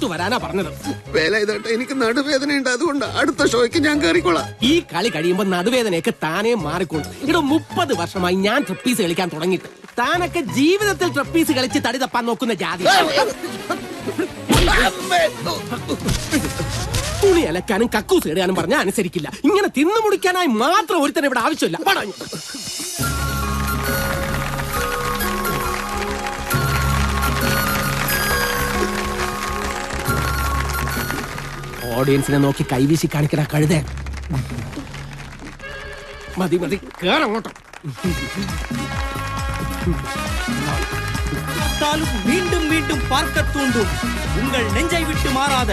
ഇങ്ങോട്ട് വരാനാ പറഞ്ഞത്. വേലായുധേട്ടാ, എനിക്ക് നടുവേദനയുണ്ട്, അതുകൊണ്ട് അടുത്ത ഷോയ്ക്ക് ഞാൻ കയറിക്കോളാം. ഈ കളി കഴിയുമ്പോ നടുവേദനയൊക്കെ താനേ മാറിക്കോളും. ഇവിടെ 30 വർഷമായി ഞാൻ ട്രപ്പീസ് കളിക്കാൻ തുടങ്ങിയിട്ട്. താനൊക്കെ ജീവിതത്തിൽ ട്രപ്പീസ് കളിച്ച് തടി തപ്പാൻ നോക്കുന്ന ജാതി. തുണി അലക്കാനും കക്കൂസ് ഇടാനും പറഞ്ഞാൽ അനുസരിക്കില്ല. ഇങ്ങനെ തിന്നു മുടിക്കാനായി മാത്രം ഒരുത്തന്നെ ഇവിടെ ആവശ്യമില്ല. ഓഡിയൻസിനെ നോക്കി കൈവീശി കാണിക്കണ കഴുതേ. മതി മതി, കേറങ്ങോട്ടോ. மீண்டும் மீண்டும் பார்க்க தூண்டும் உங்கள் நெஞ்சை விட்டு மாறாத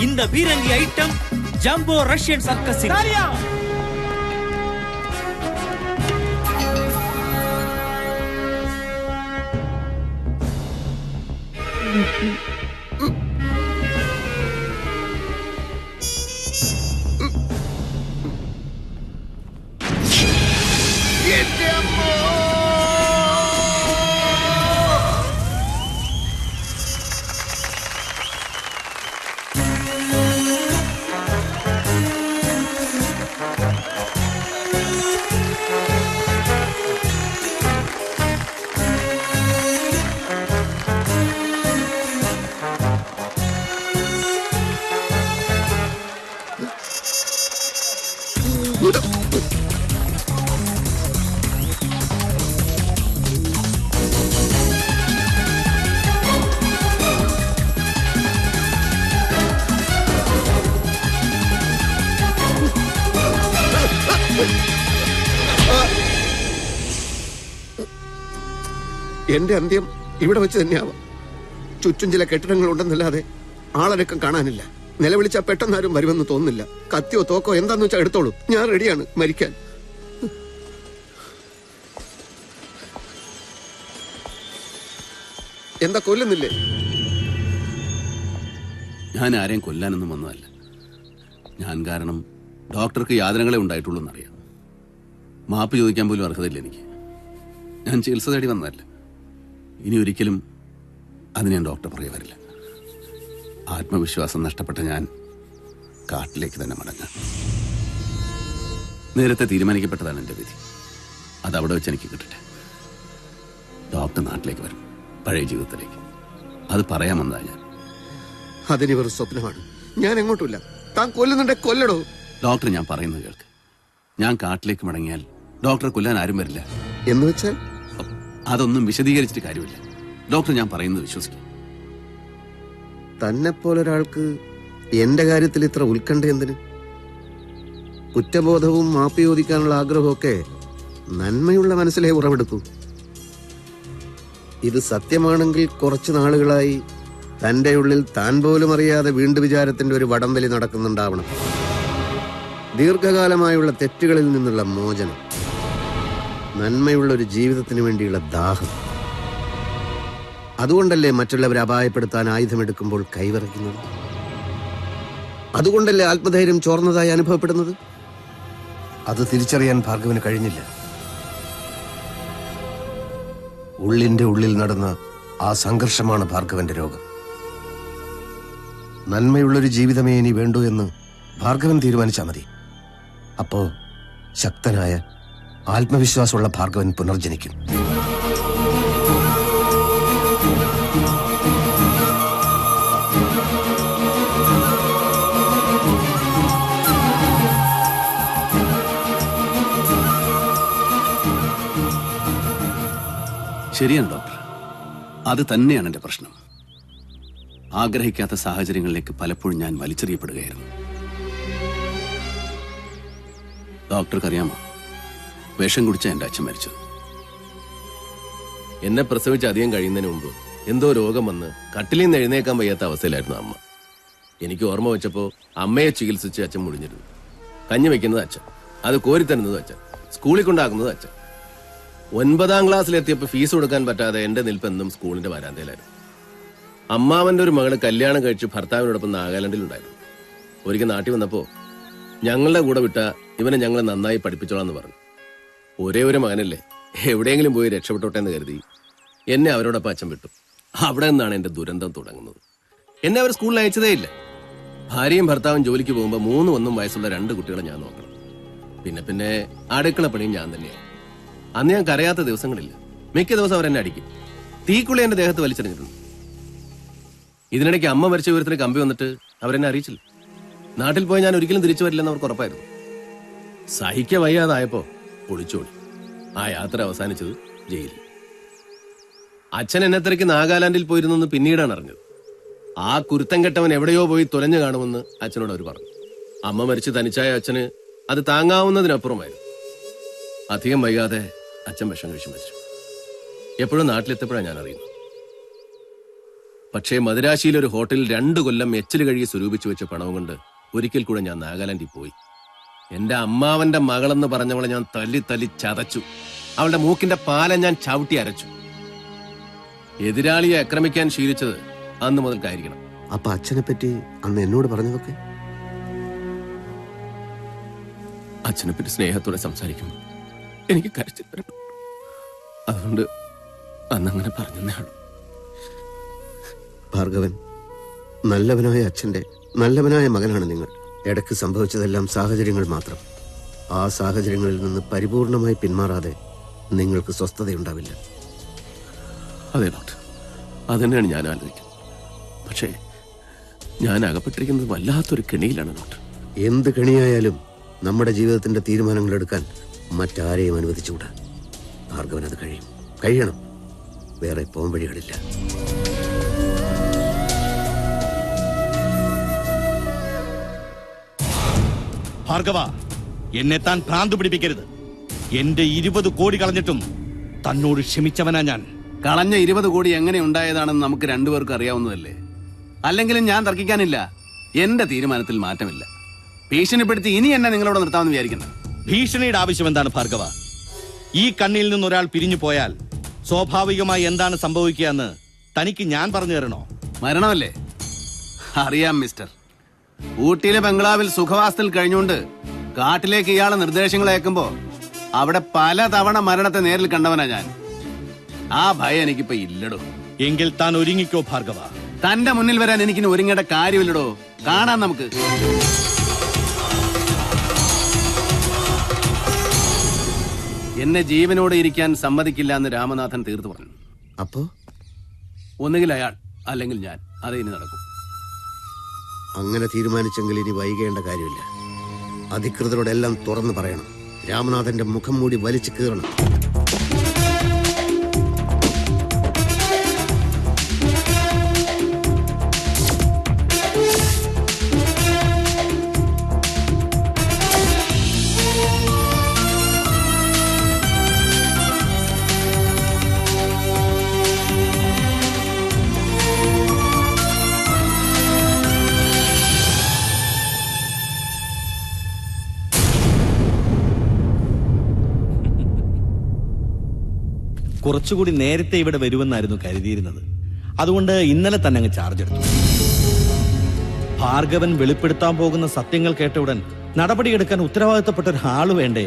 இந்த பீரங்கி ஐட்டம் ஜம்போ ரஷ்யன் சர்க்கஸில். എന്റെ അന്ത്യം ഇവിടെ വെച്ച് തന്നെയാവാം. ചുറ്റും ചില കെട്ടിടങ്ങളുണ്ടെന്നല്ലാതെ ആളനക്കം കാണാനില്ല. നിലവിളിച്ചാൽ പെട്ടെന്നാരും വരുമെന്ന് തോന്നുന്നില്ല. കത്തിയോ തോക്കോ എന്താന്ന് വെച്ചാൽ എടുത്തോളൂ, ഞാൻ റെഡിയാണ് മരിക്കാൻ. എന്താ കൊല്ലുന്നില്ലേ? ഞാൻ ആരെയും കൊല്ലാനൊന്നും വന്നതല്ല. ഞാൻ കാരണം ഡോക്ടർക്ക് യാതനകളെ ഉണ്ടായിട്ടുള്ളൂ എന്നറിയാം. മാപ്പ് ചോദിക്കാൻ പോലും അർഹതയില്ല എനിക്ക്. ഞാൻ ചികിത്സ തേടി വന്നതല്ല. ഇനി ഒരിക്കലും അതിന് ഞാൻ ഡോക്ടർ പുറകെ വരില്ല. ആത്മവിശ്വാസം നഷ്ടപ്പെട്ട ഞാൻ കാട്ടിലേക്ക് തന്നെ മടങ്ങാം. നേരത്തെ തീരുമാനിക്കപ്പെട്ടതാണ് എൻ്റെ വിധി. അതവിടെ വെച്ച് എനിക്ക് കിട്ടട്ടെ. ഡോക്ടർ നാട്ടിലേക്ക് വരും, പഴയ ജീവിതത്തിലേക്ക്. അത് പറയാമെന്നാ ഞാൻ. അതിന് വെറും സ്വപ്നമാണ്. ഞാൻ എങ്ങോട്ടുമില്ല. താൻ കൊല്ലുന്നുണ്ടെ കൊല്ലടോ. ഡോക്ടർ, ഞാൻ പറയുന്നത് കേൾക്ക്. ഞാൻ കാട്ടിലേക്ക് മടങ്ങിയാൽ ഡോക്ടറെ കൊല്ലാൻ ആരും വരില്ല. എന്ന് വെച്ചാൽ അതൊന്നും വിശദീകരിച്ചിട്ട് കാര്യമില്ല. ഡോക്ടർ, ഞാൻ പറയുന്നത് വിശ്വസിക്കും. തന്നെ പോലൊരാൾക്ക് എന്റെ കാര്യത്തിൽ ഇത്ര ഉത്കണ്ഠ എന്തിന്? കുറ്റബോധവും മാപ്പ് ചോദിക്കാനുള്ള ആഗ്രഹമൊക്കെ നന്മയുള്ള മനസ്സിലെ ഉറവെടുക്കൂ. ഇത് സത്യമാണെങ്കിൽ കുറച്ചു നാളുകളായി തന്റെ ഉള്ളിൽ താൻ പോലും അറിയാതെ വീണ്ടും വിചാരത്തിന്റെ ഒരു വടംവലി നടക്കുന്നുണ്ടാവണം. ദീർഘകാലമായുള്ള തെറ്റുകളിൽ നിന്നുള്ള മോചനം, നന്മയുള്ള ഒരു ജീവിതത്തിന് വേണ്ടിയുള്ള ദാഹം. അതുകൊണ്ടല്ലേ മറ്റുള്ളവരെ അപായപ്പെടുത്താൻ ആയുധമെടുക്കുമ്പോൾ കൈവിറയ്ക്കുന്നത്? അതുകൊണ്ടല്ലേ ആത്മധൈര്യം ചോർന്നതായി അനുഭവപ്പെടുന്നത്? അത് തിരിച്ചറിയാൻ ഭാർഗവന് കഴിഞ്ഞില്ല. ഉള്ളിന്റെ ഉള്ളിൽ നടന്ന ആ സംഘർഷമാണ് ഭാർഗവന്റെ രോഗം. നന്മയുള്ളൊരു ജീവിതമേ ഇനി വേണ്ടൂ എന്ന് ഭാർഗവൻ തീരുമാനിച്ചാൽ മതി. അപ്പോ ശക്തനായ ആത്മവിശ്വാസമുള്ള ഭാർഗവൻ പുനർജനിക്കും. ശരിയാണ് ഡോക്ടർ, അത് തന്നെയാണ് എൻ്റെ പ്രശ്നം. ആഗ്രഹിക്കാത്ത സാഹചര്യങ്ങളിലേക്ക് പലപ്പോഴും ഞാൻ വലിച്ചെറിയപ്പെടുകയായിരുന്നു. ഡോക്ടർക്കറിയാമോ, വിഷം കുടിച്ച എൻ്റെ അച്ഛൻ മരിച്ചത്. എന്നെ പ്രസവിച്ച് അധികം കഴിയുന്നതിന് മുമ്പ് എന്തോ രോഗം വന്ന് കട്ടിലിൽ നിന്ന് എഴുന്നേക്കാൻ വയ്യാത്ത അവസ്ഥയിലായിരുന്നു അമ്മ. എനിക്ക് ഓർമ്മ വെച്ചപ്പോൾ അമ്മയെ ചികിത്സിച്ച് അച്ഛൻ മുടിഞ്ഞിരുന്നു. കഞ്ഞി വെക്കുന്നത് അച്ഛൻ, അത് കോരിത്തരുന്നത് അച്ഛൻ, സ്കൂളിൽ കൊണ്ടാക്കുന്നത് അച്ഛൻ. 9ാം ക്ലാസ്സിലെത്തിയപ്പോൾ ഫീസ് കൊടുക്കാൻ പറ്റാതെ എന്റെ നിൽപ്പെന്നും സ്കൂളിന്റെ വരാന്തയിലായിരുന്നു. അമ്മാവന്റെ ഒരു മകള് കല്യാണം കഴിച്ച് ഭർത്താവിനോടൊപ്പം നാഗാലാൻഡിലുണ്ടായിരുന്നു. ഒരിക്കൽ നാട്ടിൽ വന്നപ്പോൾ ഞങ്ങളുടെ കൂടെ വിട്ട ഇവനെ ഞങ്ങളെ നന്നായി പഠിപ്പിച്ചോളാന്ന് പറഞ്ഞു. ഒരേ ഒരു മകനല്ലേ, എവിടെയെങ്കിലും പോയി രക്ഷപ്പെട്ടോട്ടെ എന്ന് കരുതി എന്നെ അവരോടൊപ്പം അച്ഛൻ വിട്ടു. അവിടെ നിന്നാണ് എന്റെ ദുരന്തം തുടങ്ങുന്നത്. എന്നെ അവർ സ്കൂളിൽ അയച്ചതേ ഇല്ല. ഭാര്യയും ഭർത്താവും ജോലിക്ക് പോകുമ്പോൾ 3 വയസ്സുള്ള 2 കുട്ടികളെ ഞാൻ നോക്കണം. പിന്നെ അടുക്കള പണിയും ഞാൻ തന്നെയാണ്. അന്ന് ഞാൻ കരയാത്ത ദിവസങ്ങളില്ല. മിക്ക ദിവസം അവരെന്നെ അടിക്കും. തീക്കുള്ളി എന്റെ ദേഹത്ത് വലിച്ചെറിഞ്ഞിട്ടുണ്ട്. ഇതിനിടയ്ക്ക് അമ്മ മരിച്ച വിവരത്തിന് കമ്പി വന്നിട്ട് അവരെന്നെ അറിയിച്ചില്ല. നാട്ടിൽ പോയി ഞാൻ ഒരിക്കലും തിരിച്ചു വരില്ലെന്ന് അവർക്ക് ഉറപ്പായിരുന്നു. സഹിക്ക വയ്യാതായപ്പോ ഒളിച്ചോടി. ആ യാത്ര അവസാനിച്ചത് ജയിലിൽ. അച്ഛൻ എന്നെ തിരക്ക് നാഗാലാൻഡിൽ പോയിരുന്നെന്ന് പിന്നീടാണ് അറിഞ്ഞത്. ആ കുരുത്തം കെട്ടവൻ എവിടെയോ പോയി തുലഞ്ഞു കാണുമെന്ന് അച്ഛനോട് അവർ പറഞ്ഞു. അമ്മ മരിച്ച് തനിച്ചായ അച്ഛന് അത് താങ്ങാവുന്നതിനപ്പുറമായിരുന്നു. അധികം വൈകാതെ അച്ഛൻ വിഷം കഴിച്ചു മരിച്ചു. എപ്പോഴും നാട്ടിലെത്തപ്പോഴാണ് ഞാൻ അറിയുന്നത്. പക്ഷേ മദിരാശിയിൽ ഒരു ഹോട്ടലിൽ 2 കൊല്ലം എച്ചിൽ കഴുകി സ്വരൂപിച്ചു വെച്ച പണവും കൊണ്ട് ഒരിക്കൽ കൂടെ ഞാൻ നാഗാലാൻഡിൽ പോയി. എന്റെ അമ്മാവന്റെ മകളെന്ന് പറഞ്ഞവളെ ഞാൻ തല്ലി ചതച്ചു. അവളുടെ മൂക്കിന്റെ പാലം ഞാൻ ചവിട്ടി അരച്ചു. എതിരാളിയെ ആക്രമിക്കാൻ ശീലിച്ചത് അന്ന് മുതൽക്കായിരിക്കണം. അപ്പൊ അച്ഛനെ പറ്റി അന്ന് എന്നോട് പറഞ്ഞതൊക്കെ? അച്ഛനെ പറ്റി സ്നേഹത്തോടെ സംസാരിക്കുമ്പോൾ എനിക്ക് കരച്ചിൽ വരണം. അതുകൊണ്ട് അന്നങ്ങനെ പറഞ്ഞേ ഉള്ളൂ. ഭാർഗവൻ, നല്ലവനായ അച്ഛന്റെ നല്ലവനായ മകനാണ് നിങ്ങൾ. ഇടയ്ക്ക് സംഭവിച്ചതെല്ലാം സാഹചര്യങ്ങൾ മാത്രം. ആ സാഹചര്യങ്ങളിൽ നിന്ന് പരിപൂർണമായി പിന്മാറാതെ നിങ്ങൾക്ക് സ്വസ്ഥതയുണ്ടാവില്ല. അതെ ഡോക്ടർ, അതുതന്നെയാണ് ഞാൻ ആലോചിക്കുന്നത്. പക്ഷേ ഞാൻ അകപ്പെട്ടിരിക്കുന്നത് വല്ലാത്തൊരു കെണിയിലാണ് ഡോക്ടർ. എന്ത് കെണിയായാലും നമ്മുടെ ജീവിതത്തിന്റെ തീരുമാനങ്ങൾ എടുക്കാൻ മറ്റാരെയും അനുവദിച്ചുകൂടാ. ഭാർഗവൻ അത് കഴിയണം. വേറെ പോം വഴികളില്ല. ഭാർഗവ, എന്നെ താൻ ഭ്രാന്ത് പിടിപ്പിക്കരുത്. എന്റെ 20 കോടി കളഞ്ഞിട്ടും തന്നോട് ക്ഷമിച്ചവനാ ഞാൻ. കളഞ്ഞ 20 കോടി എങ്ങനെ ഉണ്ടായതാണെന്ന് നമുക്ക് രണ്ടുപേർക്കും അറിയാവുന്നതല്ലേ. അല്ലെങ്കിലും ഞാൻ തർക്കിക്കാനില്ല. എന്റെ തീരുമാനത്തിൽ മാറ്റമില്ല. ഭീഷണിപ്പെടുത്തി ഇനി എന്നെ നിങ്ങളോട് നിർത്താമെന്ന് വിചാരിക്കണം. ഭീഷണിയുടെ ആവശ്യം എന്താണ് ഭാർഗവ? ഈ കണ്ണിൽ നിന്ന് ഒരാൾ പിരിഞ്ഞു പോയാൽ സ്വാഭാവികമായി എന്താണ് സംഭവിക്കുക എന്ന് തനിക്ക് ഞാൻ പറഞ്ഞു തരണോ? മരണമല്ലേ? അറിയാം മിസ്റ്റർ. ഊട്ടിയിലെ ബംഗ്ലാവിൽ സുഖവാസത്തിൽ കഴിഞ്ഞുകൊണ്ട് കാട്ടിലേക്ക് ഇയാളെ നിർദ്ദേശങ്ങൾ അയക്കുമ്പോ അവിടെ പലതവണ മരണത്തെ നേരിൽ കണ്ടവനാ ഞാൻ. ആ ഭയം എനിക്കിപ്പോ ഇല്ലടോ. എങ്കിൽ താൻ ഒരുങ്ങിക്കോ ഭാർഗവ. തന്റെ മുന്നിൽ വരാൻ എനിക്കിന് ഒരുങ്ങേണ്ട കാര്യമില്ലടോ. കാണാം നമുക്ക്. എന്നെ ജീവനോടെ ഇരിക്കാൻ സമ്മതിക്കില്ല എന്ന് രാമനാഥൻ തീർത്തു പറഞ്ഞു. അപ്പോ ഒന്നുകിൽ അയാൾ അല്ലെങ്കിൽ ഞാൻ. അത് ഇനി നടക്കും. അങ്ങനെ തീരുമാനിച്ചെങ്കിൽ ഇനി വൈകേണ്ട കാര്യമില്ല. അധികൃതരോടെല്ലാം തുറന്നു പറയണം. രാമനാഥന്റെ മുഖം മൂടി വലിച്ചു കീറണം. കുറച്ചുകൂടി നേരത്തെ ഇവിടെ വരുമെന്നായിരുന്നു കരുതിയിരുന്നത്. അതുകൊണ്ട് ഇന്നലെ തന്നെ അങ്ങ് ചാർജ് എടുത്തു. ഭാർഗവൻ വെളിപ്പെടുത്താൻ പോകുന്ന സത്യങ്ങൾ കേട്ട ഉടൻ നടപടിയെടുക്കാൻ ഉത്തരവാദിത്തപ്പെട്ട ഒരാള് വേണ്ടേ?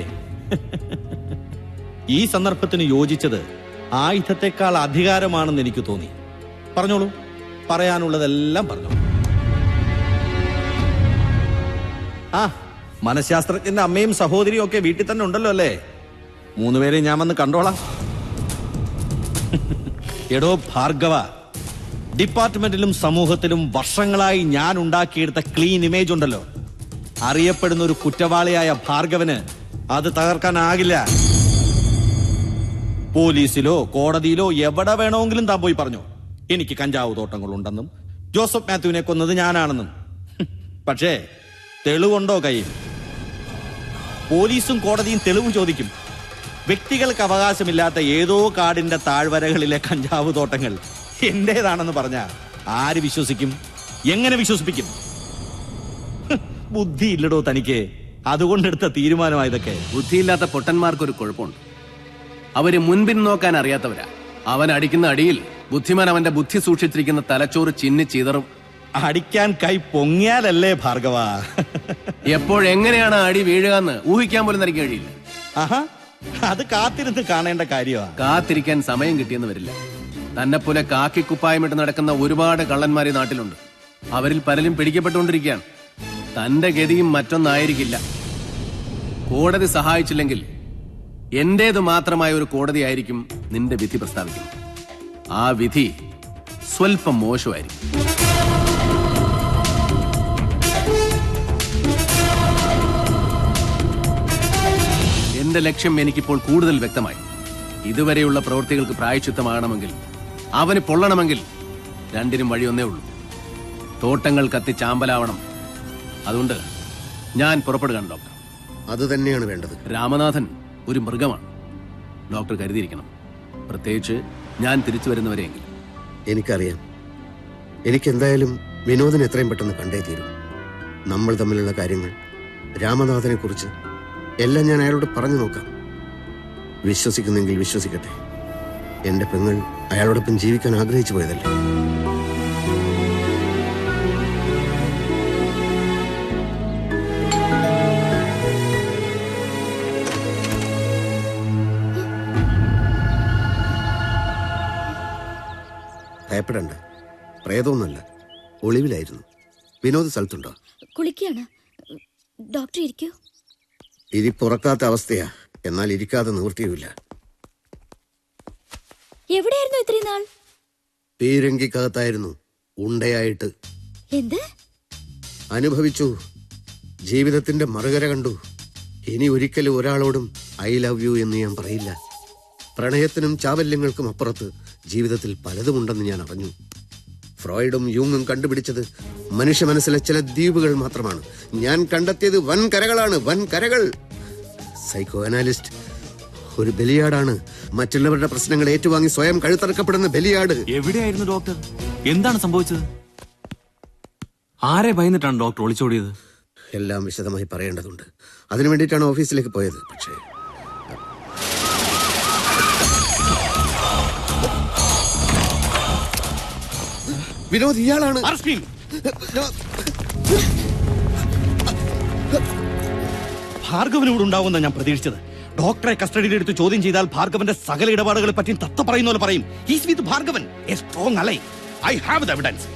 ഈ സന്ദർഭത്തിന് യോജിച്ചത് ആയുധത്തെക്കാൾ അധികാരമാണെന്ന് എനിക്ക് തോന്നി. പറഞ്ഞോളൂ, പറയാനുള്ളതെല്ലാം പറഞ്ഞോളൂ. ആ, മനഃശാസ്ത്രജ്ഞന്റെ അമ്മയും സഹോദരിയും ഒക്കെ വീട്ടിൽ തന്നെ ഉണ്ടല്ലോ അല്ലേ? 3 പേരെയും ഞാൻ വന്ന് കണ്ടോളാം. എടോ ഭാർഗവ, ഡിപ്പാർട്ട്മെന്റിലും സമൂഹത്തിലും വർഷങ്ങളായി ഞാൻ ഉണ്ടാക്കിയെടുത്ത ക്ലീൻ ഇമേജ് ഉണ്ടല്ലോ. അറിയപ്പെടുന്ന ഒരു കുറ്റവാളിയായ ഭാർഗവന് അത് തകർക്കാനാകില്ല. പോലീസിലോ കോടതിയിലോ എവിടെ വേണമെങ്കിലും താൻ പോയി പറഞ്ഞു എനിക്ക് കഞ്ചാവ് തോട്ടങ്ങളുണ്ടെന്നും ജോസഫ് മാത്യുവിനെ കൊന്നത് ഞാനാണെന്നും. പക്ഷേ തെളിവുണ്ടോ കയ്യിൽ? പോലീസും കോടതിയും തെളിവ് ചോദിക്കും. വ്യക്തികൾക്ക് അവകാശമില്ലാത്ത ഏതോ കാടിന്റെ താഴ്വരകളിലെ കഞ്ചാവ് തോട്ടങ്ങൾ എന്റേതാണെന്ന് പറഞ്ഞാൽ ആര് വിശ്വസിക്കും? എങ്ങനെ വിശ്വസിപ്പിക്കും? ബുദ്ധിയില്ലടോ തനിക്ക്. അതുകൊണ്ടെടുത്ത തീരുമാനമായതൊക്കെ. ബുദ്ധിയില്ലാത്ത പൊട്ടന്മാർക്കൊരു കുഴപ്പമുണ്ട്. അവര് മുൻപിൻ നോക്കാൻ അറിയാത്തവരാ. അവൻ അടിക്കുന്ന അടിയിൽ ബുദ്ധിമാൻ അവന്റെ ബുദ്ധി സൂക്ഷിച്ചിരിക്കുന്ന തലച്ചോറ് ചിന്നി ചിതറും. അടിക്കാൻ കൈ പൊങ്ങിയാലല്ലേ ഭാർഗവ? എപ്പോഴെങ്ങനെയാണ് അടി വീഴുക എന്ന് ഊഹിക്കാൻ പോലും തനിക്ക് കഴിയില്ല. ആഹാ, അത് കാത്തിരുന്ന് കാണേണ്ട കാര്യമാണ്. കാത്തിരിക്കാൻ സമയം കിട്ടിയെന്ന് വരില്ല. തന്നെ പോലെ കാക്കിക്കുപ്പായമിട്ട് നടക്കുന്ന ഒരുപാട് കള്ളന്മാർ നാട്ടിലുണ്ട്. അവരിൽ പലരും പിടിക്കപ്പെട്ടുകൊണ്ടിരിക്കുകയാണ്. തന്റെ ഗതിയും മറ്റൊന്നായിരിക്കില്ല. കോടതി സഹായിച്ചില്ലെങ്കിൽ എന്റേത് മാത്രമായ ഒരു കോടതിയായിരിക്കും നിന്റെ വിധി പ്രസ്താവിക്കുന്നത്. ആ വിധി സ്വൽപ്പം മോശമായിരിക്കും. എന്റെ ലക്ഷ്യം എനിക്കിപ്പോൾ കൂടുതൽ വ്യക്തമായി. ഇതുവരെയുള്ള പ്രവൃത്തികൾക്ക് പ്രായശ്ചിത്തമാകണമെങ്കിൽ, അവന് പൊള്ളണമെങ്കിൽ രണ്ടിനും വഴിയൊന്നേ ഉള്ളൂ. തോട്ടങ്ങൾ കത്തി ചാമ്പലാവണം. അതുകൊണ്ട് ഞാൻ പുറപ്പെടുകയാണ് ഡോക്ടർ. അത് തന്നെയാണ് വേണ്ടത്. രാമനാഥൻ ഒരു മൃഗമാണ്. ഡോക്ടർ കരുതിയിരിക്കണം, പ്രത്യേകിച്ച് ഞാൻ തിരിച്ചു വരുന്നവരെയെങ്കിലും. എനിക്കറിയാം. എനിക്കെന്തായാലും വിനോദിനെ എത്രയും പെട്ടെന്ന് കണ്ടേ തീരും. നമ്മൾ തമ്മിലുള്ള കാര്യങ്ങൾ, രാമനാഥനെ കുറിച്ച് എല്ലാം ഞാൻ അയാളോട് പറഞ്ഞു നോക്കാം. വിശ്വസിക്കുന്നെങ്കിൽ വിശ്വസിക്കട്ടെ. എന്റെ പെങ്ങൾ അയാളോടൊപ്പം ജീവിക്കാൻ ആഗ്രഹിച്ചു പോയതല്ലേ. ഭയപ്പെടണ്ട, പ്രേതമൊന്നുമല്ല, ഒളിവിലായിരുന്നു. വിനോദ് സ്ഥലത്തുണ്ടോ? കുളിക്കാണ്. ഡോക്ടർ ഇരിക്കൂ. ഇരിപ്പുറക്കാത്ത അവസ്ഥയാ, എന്നാൽ ഇരിക്കാതെ നിവൃത്തിയുമില്ല. എവിടെയായിരുന്നു ഇത്രയും നാൾ? പീരങ്കിക്കകത്തായിരുന്നു, ഉണ്ടയായിട്ട്. എന്ത് അനുഭവിച്ചു. ജീവിതത്തിന്റെ മറുകര കണ്ടു. ഇനി ഒരിക്കലും ഒരാളോടും ഐ ലവ് യു എന്ന് ഞാൻ പറയില്ല. പ്രണയത്തിനും ചാവല്യങ്ങൾക്കും അപ്പുറത്ത് ജീവിതത്തിൽ പലതുമുണ്ടെന്ന് ഞാൻ അറിഞ്ഞു. ഫ്രോയിഡും യൂങ്ങും കണ്ടുപിടിച്ചത് മനുഷ്യ മനസ്സിലെ ചില ദ്വീപുകൾ മാത്രമാണ്. ഞാൻ കണ്ടെത്തിയത് വൻ കരകളാണ്, വൻ കരകൾ. സൈക്കോ അനാലിസ്റ്റ് ഒരു ബലിയാടാണ്. മറ്റുള്ളവരുടെ പ്രശ്നങ്ങൾ ഏറ്റുവാങ്ങി സ്വയം കഴുത്തറക്കപ്പെടുന്ന ബലിയാട്. എവിടെയായിരുന്നു ഡോക്ടർ? എന്താണ് സംഭവിച്ചത്? ആരെ ഭയന്നിട്ടാണ് ഡോക്ടർ ഒളിച്ചോടിയത്? എല്ലാം വിശദമായി പറയേണ്ടതുണ്ട്. അതിനു വേണ്ടിയിട്ടാണ് ഓഫീസിലേക്ക് പോയത്. പക്ഷേ വിനോദ് ഇയാളാണ്. ഭാർഗവനോട് ഉണ്ടാവുന്ന ഞാൻ പ്രതീക്ഷിച്ചത്. ഡോക്ടറെ കസ്റ്റഡിയിലെടുത്ത് ചോദ്യം ചെയ്താൽ ഭാർഗവന്റെ സകല ഇടപാടുകളെ പറ്റി തത്ത പറയുന്ന പോലെ പറയും. He's with Bhargavan, a strong ally. I have the evidence.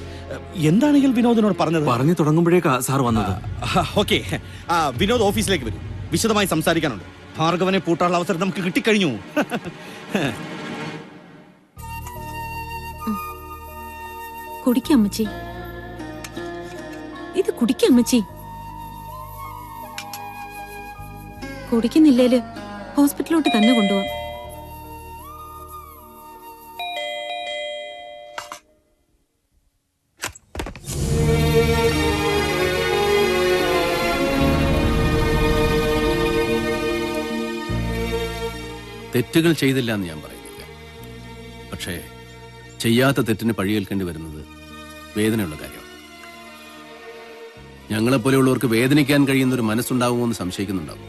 എന്താണ് ഇയാൾ വിനോദിനോട് പറഞ്ഞത്? പറഞ്ഞു തുടങ്ങുമ്പോഴേക്കാ സാർ വന്നത്. ഓക്കെ, വിനോദ് ഓഫീസിലേക്ക് വരും. വിശദമായി സംസാരിക്കാനുണ്ട്. ഭാർഗവനെ പൂട്ടാനുള്ള അവസരം നമുക്ക് കിട്ടിക്കഴിഞ്ഞു. കുടിക്കമ്മച്ചി, ഇത് കുടിക്കമ്മച്ചി. കുടിക്കുന്നില്ലേല് ഹോസ്പിറ്റലിലോട്ട് തന്നെ കൊണ്ടുപോവാം. തെറ്റുകൾ ചെയ്തില്ല എന്ന് ഞാൻ പറയുന്നില്ല. പക്ഷേ ചെയ്യാത്ത തെറ്റിന് പഴിയേൽക്കേണ്ടി വരുന്നത് വേദനയുള്ള കാര്യമാണ്. ഞങ്ങളെപ്പോലെയുള്ളവർക്ക് വേദനിക്കാൻ കഴിയുന്ന ഒരു മനസ്സുണ്ടാവുമോ എന്ന് സംശയിക്കുന്നുണ്ടാവും.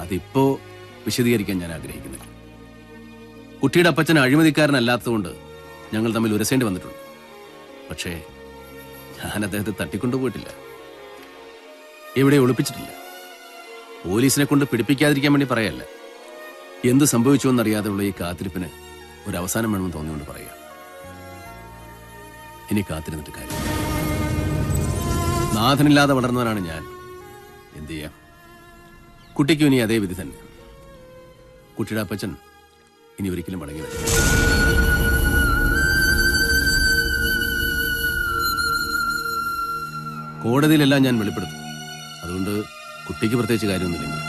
അതിപ്പോ വിശദീകരിക്കാൻ ഞാൻ ആഗ്രഹിക്കുന്നില്ല. കുട്ടിയുടെ അപ്പച്ചൻ അഴിമതിക്കാരനല്ലാത്തതുകൊണ്ട് ഞങ്ങൾ തമ്മിൽ ഉരസേണ്ടി വന്നിട്ടുണ്ട്. പക്ഷേ ഞാൻ അദ്ദേഹത്തെ തട്ടിക്കൊണ്ടുപോയിട്ടില്ല, എവിടെ ഒളിപ്പിച്ചിട്ടില്ല. പോലീസിനെ കൊണ്ട് പിടിപ്പിക്കാതിരിക്കാൻ വേണ്ടി പറയല്ല. എന്ത് സംഭവിച്ചുവെന്നറിയാതെയുള്ള ഈ കാത്തിരിപ്പിന് ഒരു അവസാനം വേണമെന്ന് തോന്നിയോണ്ട് പറയാം. ഇനി കാത്തിരുന്നിട്ട് കാര്യം. നാഥനില്ലാതെ വളർന്നവനാണ് ഞാൻ. എന്ത് ചെയ്യാം? കുട്ടിക്കും ഇനി അതേ വിധി തന്നെ. കുട്ടിയുടെ അപ്പച്ചൻ ഇനി ഒരിക്കലും മടങ്ങി വരും. കോടതിയിലെല്ലാം ഞാൻ വെളിപ്പെടുത്തും. അതുകൊണ്ട് കുട്ടിക്ക് പ്രത്യേകിച്ച് കാര്യമൊന്നുമില്ലെങ്കിൽ